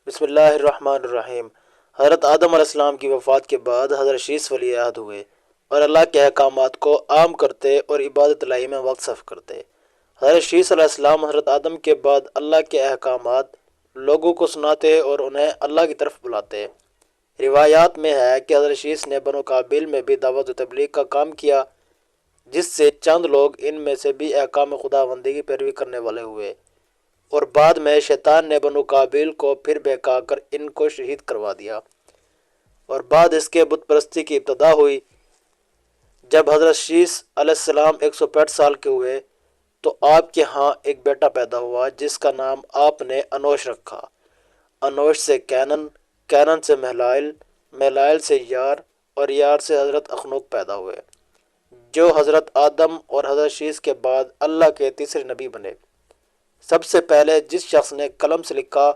بسم اللہ الرحمن الرحیم۔ حضرت آدم علیہ السلام کی وفات کے بعد حضرت شیس ولی عہد ہوئے اور اللہ کے احکامات کو عام کرتے اور عبادت الہی میں وقت صرف کرتے۔ حضرت شیس علیہ السلام حضرت آدم کے بعد اللہ کے احکامات لوگوں کو سناتے اور انہیں اللہ کی طرف بلاتے۔ روایات میں ہے کہ حضرت شیس نے بنو قابیل میں بھی دعوت و تبلیغ کا کام کیا، جس سے چند لوگ ان میں سے بھی احکام خداوندی کی پیروی کرنے والے ہوئے، اور بعد میں شیطان نے بنو قابیل کو پھر بہکا کر ان کو شہید کروا دیا، اور بعد اس کے بت پرستی کی ابتدا ہوئی۔ جب حضرت شیس علیہ السلام 165 سال کے ہوئے تو آپ کے ہاں ایک بیٹا پیدا ہوا جس کا نام آپ نے انوش رکھا۔ انوش سے کینن، کینن سے مہلائل، مہلائل سے یار، اور یار سے حضرت اخنوک پیدا ہوئے، جو حضرت آدم اور حضرت شیس کے بعد اللہ کے تیسرے نبی بنے۔ سب سے پہلے جس شخص نے قلم سے لکھا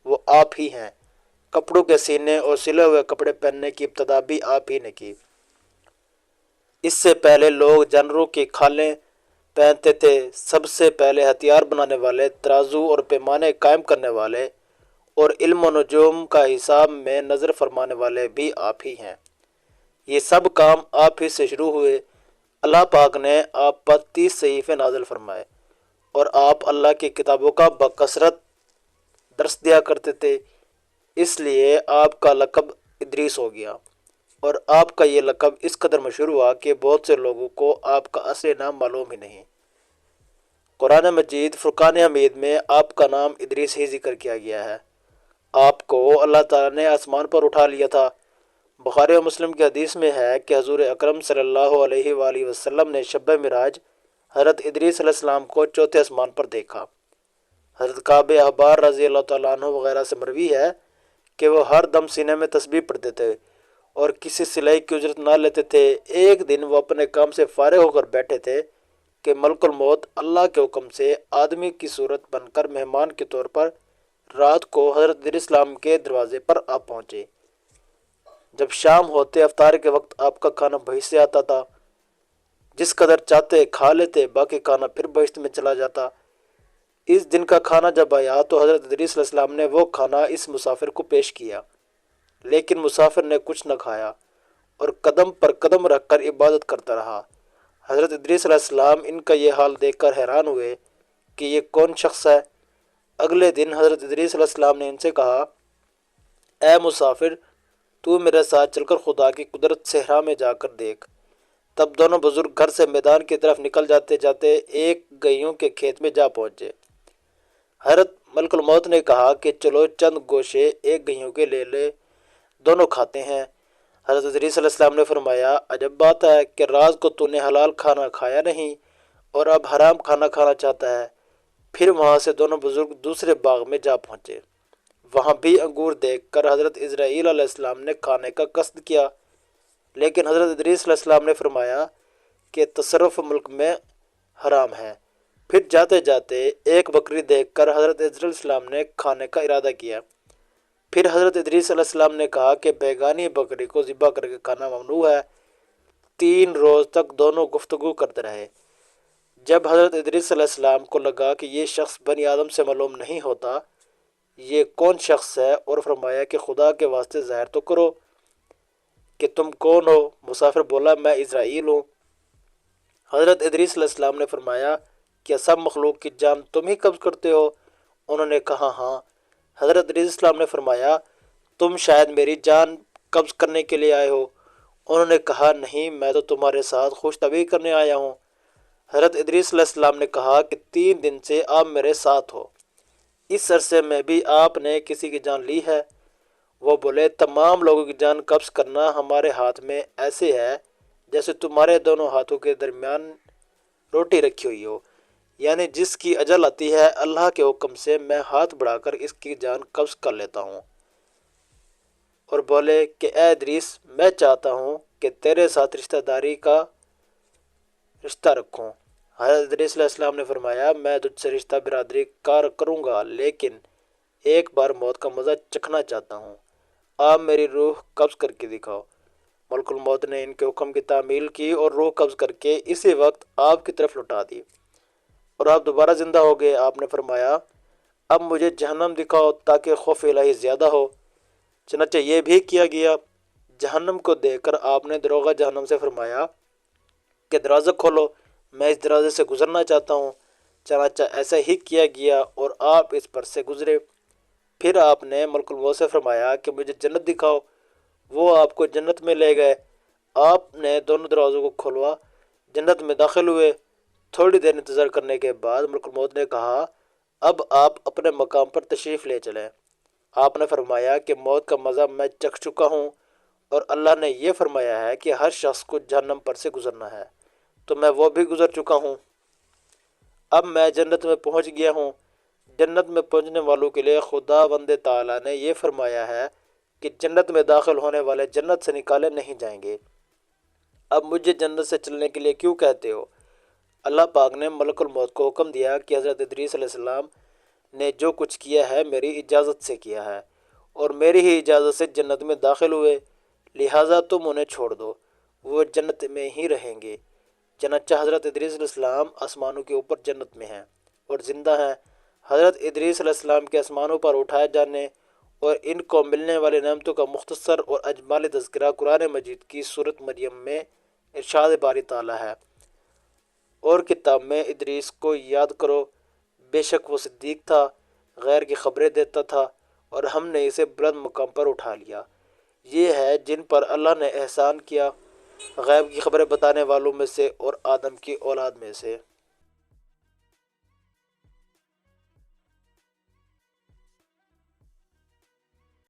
وہ آپ ہی ہیں۔ کپڑوں کے سینے اور سلے ہوئے کپڑے پہننے کی ابتدا بھی آپ ہی نے کی۔ اس سے پہلے لوگ جانوروں کی کھالیں پہنتے تھے۔ سب سے پہلے ہتھیار بنانے والے، ترازو اور پیمانے قائم کرنے والے، اور علم و نجوم کا حساب میں نظر فرمانے والے بھی آپ ہی ہیں۔ یہ سب کام آپ ہی سے شروع ہوئے۔ اللہ پاک نے آپ پر 30 صحیفے نازل فرمائے، اور آپ اللہ کی کتابوں کا بکثرت درس دیا کرتے تھے، اس لیے آپ کا لقب ادریس ہو گیا، اور آپ کا یہ لقب اس قدر مشہور ہوا کہ بہت سے لوگوں کو آپ کا اصلی نام معلوم ہی نہیں۔ قرآن مجید فرقان حمید میں آپ کا نام ادریس ہی ذکر کیا گیا ہے۔ آپ کو اللہ تعالیٰ نے آسمان پر اٹھا لیا تھا۔ بخاری و مسلم کی حدیث میں ہے کہ حضور اکرم صلی اللہ علیہ وآلہ وسلم نے شب معراج حضرت ادریس علیہ السلام کو چوتھے آسمان پر دیکھا۔ حضرت کعب احبار رضی اللہ تعالیٰ عنہ وغیرہ سے مروی ہے کہ وہ ہر دم سینے میں تسبیح پڑھتے تھے اور کسی سلائی کی اجرت نہ لیتے تھے۔ ایک دن وہ اپنے کام سے فارغ ہو کر بیٹھے تھے کہ ملک الموت اللہ کے حکم سے آدمی کی صورت بن کر مہمان کے طور پر رات کو حضرت ادریس السلام کے دروازے پر آ پہنچے۔ جب شام ہوتے افطار کے وقت آپ کا کھانا بہشت سے آتا تھا، جس قدر چاہتے کھا لیتے، باقی کھانا پھر بہشت میں چلا جاتا۔ اس دن کا کھانا جب آیا تو حضرت ادریس علیہ السلام نے وہ کھانا اس مسافر کو پیش کیا، لیکن مسافر نے کچھ نہ کھایا اور قدم پر قدم رکھ کر عبادت کرتا رہا۔ حضرت ادریس علیہ السلام ان کا یہ حال دیکھ کر حیران ہوئے کہ یہ کون شخص ہے۔ اگلے دن حضرت ادریس علیہ السلام نے ان سے کہا، اے مسافر، تو میرے ساتھ چل کر خدا کی قدرت صحرا میں جا کر دیکھ۔ تب دونوں بزرگ گھر سے میدان کی طرف نکل جاتے جاتے ایک گئیوں کے کھیت میں جا پہنچے۔ حضرت ملک الموت نے کہا کہ چلو چند گوشے ایک گئیوں کے لے لے، دونوں کھاتے ہیں۔ حضرت ادریس علیہ السلام نے فرمایا، عجب بات ہے کہ راز کو تو نے حلال کھانا کھایا نہیں اور اب حرام کھانا کھانا چاہتا ہے۔ پھر وہاں سے دونوں بزرگ دوسرے باغ میں جا پہنچے۔ وہاں بھی انگور دیکھ کر حضرت اسرائیل علیہ السلام نے کھانے کا قصد کیا، لیکن حضرت ادریس علیہ السلام نے فرمایا کہ تصرف ملک میں حرام ہے۔ پھر جاتے جاتے ایک بکری دیکھ کر حضرت ادریس علیہ السلام نے کھانے کا ارادہ کیا۔ پھر حضرت ادریس علیہ السلام نے کہا کہ بیگانی بکری کو ذبح کر کے کھانا ممنوع ہے۔ 3 روز تک دونوں گفتگو کرتے رہے۔ جب حضرت ادریس علیہ السلام کو لگا کہ یہ شخص بنی آدم سے معلوم نہیں ہوتا، یہ کون شخص ہے، اور فرمایا کہ خدا کے واسطے ظاہر تو کرو کہ تم کون ہو۔ مسافر بولا، میں اسرائیل ہوں۔ حضرت ادریس علیہ السلام نے فرمایا، کیا سب مخلوق کی جان تم ہی قبض کرتے ہو؟ انہوں نے کہا ہاں۔ حضرت ادریس السلام نے فرمایا، تم شاید میری جان قبض کرنے کے لیے آئے ہو؟ انہوں نے کہا نہیں، میں تو تمہارے ساتھ خوش طبعی کرنے آیا ہوں۔ حضرت ادریس علیہ السلام نے کہا کہ 3 دن سے آپ میرے ساتھ ہو، اس عرصے میں بھی آپ نے کسی کی جان لی ہے؟ وہ بولے، تمام لوگوں کی جان قبض کرنا ہمارے ہاتھ میں ایسے ہے جیسے تمہارے دونوں ہاتھوں کے درمیان روٹی رکھی ہوئی ہو، یعنی جس کی اجل آتی ہے اللہ کے حکم سے میں ہاتھ بڑھا کر اس کی جان قبض کر لیتا ہوں۔ اور بولے کہ اے ادریس، میں چاہتا ہوں کہ تیرے ساتھ رشتہ داری کا رشتہ رکھوں۔ حضرت ادریس علیہ السلام نے فرمایا، میں تجھ سے رشتہ برادری کا کروں گا، لیکن ایک بار موت کا مزہ چکھنا چاہتا ہوں۔ آپ میری روح قبض کر کے دکھاؤ۔ ملک الموت نے ان کے حکم کی تعمیل کی اور روح قبض کر کے اسی وقت آپ کی طرف لوٹا دی، اور آپ دوبارہ زندہ ہو گئے۔ آپ نے فرمایا، اب مجھے جہنم دکھاؤ تاکہ خوف الہی زیادہ ہو۔ چنانچہ یہ بھی کیا گیا۔ جہنم کو دیکھ کر آپ نے دروغہ جہنم سے فرمایا کہ دروازہ کھولو، میں اس دروازے سے گزرنا چاہتا ہوں۔ چنانچہ ایسا ہی کیا گیا اور آپ اس پر سے گزرے۔ پھر آپ نے ملک الموت سے فرمایا کہ مجھے جنت دکھاؤ، وہ آپ کو جنت میں لے گئے۔ آپ نے دونوں دروازوں کو کھولوا، جنت میں داخل ہوئے۔ تھوڑی دیر انتظار کرنے کے بعد ملک الموت نے کہا اب آپ اپنے مقام پر تشریف لے چلیں۔ آپ نے فرمایا کہ موت کا مزہ میں چکھ چکا ہوں، اور اللہ نے یہ فرمایا ہے کہ ہر شخص کو جہنم پر سے گزرنا ہے، تو میں وہ بھی گزر چکا ہوں۔ اب میں جنت میں پہنچ گیا ہوں۔ جنت میں پہنچنے والوں کے لیے خدا بند تعالیٰ نے یہ فرمایا ہے کہ جنت میں داخل ہونے والے جنت سے نکالے نہیں جائیں گے۔ اب مجھے جنت سے چلنے کے لیے کیوں کہتے ہو؟ اللہ پاک نے ملک الموت کو حکم دیا کہ حضرت ادریس علیہ السلام نے جو کچھ کیا ہے میری اجازت سے کیا ہے، اور میری ہی اجازت سے جنت میں داخل ہوئے، لہٰذا تم انہیں چھوڑ دو، وہ جنت میں ہی رہیں گے۔ چنانچہ حضرت ادریس علیہ السلام آسمانوں کے اوپر جنت میں ہیں اور زندہ ہیں۔ حضرت ادریس علیہ السلام کے آسمانوں پر اٹھائے جانے اور ان کو ملنے والے نعمتوں کا مختصر اور اجمالی تذکرہ قرآن مجید کی سورۃ مریم میں ارشاد باری تعالیٰ ہے۔ اور کتاب میں ادریس کو یاد کرو، بے شک وہ صدیق تھا، غیر کی خبریں دیتا تھا، اور ہم نے اسے بلند مقام پر اٹھا لیا۔ یہ ہے جن پر اللہ نے احسان کیا، غیب کی خبریں بتانے والوں میں سے اور آدم کی اولاد میں سے۔